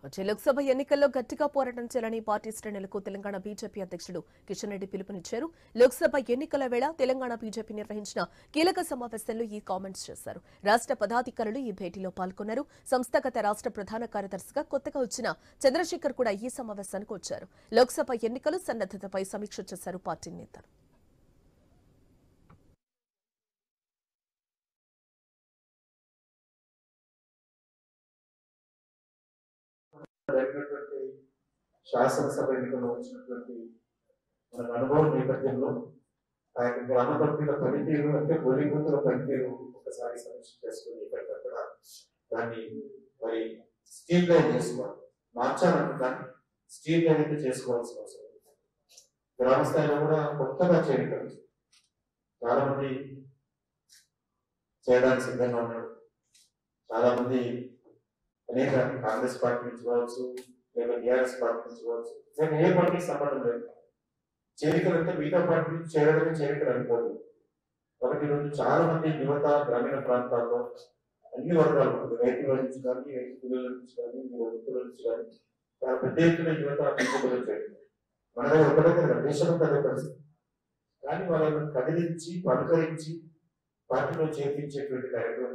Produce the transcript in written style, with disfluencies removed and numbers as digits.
వచ్చే లోక్సభ ఎన్నికల్లో గట్టిగా పోరాటం చేయాలని పార్టీ శ్రేణులకు తెలంగాణ బీజేపీ అధ్యక్షుడు కిషన్ రెడ్డి పిలుపునిచ్చారు. లోక్సభ ఎన్నికల వేళ తెలంగాణ బీజేపీ నిర్వహించిన కీలక సమావేశంలో ఈ కామెంట్స్ చేశారు. రాష్ట్ర పదాధికారులు ఈ భేటీలో పాల్గొన్నారు. సంస్థాగత రాష్ట్ర ప్రధాన కార్యదర్శిగా కొత్తగా వచ్చిన చంద్రశేఖర్ కూడా ఈ సమావేశానికి వచ్చారు. లోక్సభ ఎన్నికలు సన్నద్దతపై సమీక్ష చేశారు పార్టీ నేతలు. శాసనసభ ఎన్నికల్లో వచ్చినటువంటి మన అనుభవం నేపథ్యంలో ఆయన గ్రామ పంపిణీల పనితీరు అంటే పోలింగ్ బూతుల పనితీరు ఒకసారి సమీక్ష చేసుకుని ఎక్కడికక్కడ దాన్ని మరి స్ట్రీమ్ లైన్ చేసుకోవాలి, మార్చాలంటే దాన్ని స్ట్రీమ్ లైన్ అయితే చేసుకోవాల్సిన అవసరం. గ్రామ స్థాయిలో కూడా కొత్తగా చేయడం చాలా మంది చేయడానికి సిద్ధంగా ఉన్నారు. చాలా మంది అనేక కాంగ్రెస్ పార్టీ నుంచి కావచ్చు, లేదా టీఆర్ఎస్ పార్టీ నుంచి కావచ్చు, నేను ఏ పార్టీకి సంబంధం లేదు. చేరికలు అంటే మిగతా పార్టీ నుంచి చేరడమే చేరికలు అనుకోదు. కాబట్టి ఈరోజు చాలా మంది యువత గ్రామీణ ప్రాంతాల్లో అన్ని వర్గాలు, రైతుల నుంచి కానీ, రైతు పిల్లల నుంచి కానీ, వృత్తుల నుంచి కానీ చాలా పెద్ద ఎత్తున యువత అభివృద్ధిలో చేరింది. మన దగ్గర ఒకటే దేశంలో అదే పరిస్థితి. కానీ వాళ్ళని కదిలించి పలకరించి పార్టీలో చేర్పించేటువంటి కార్యక్రమం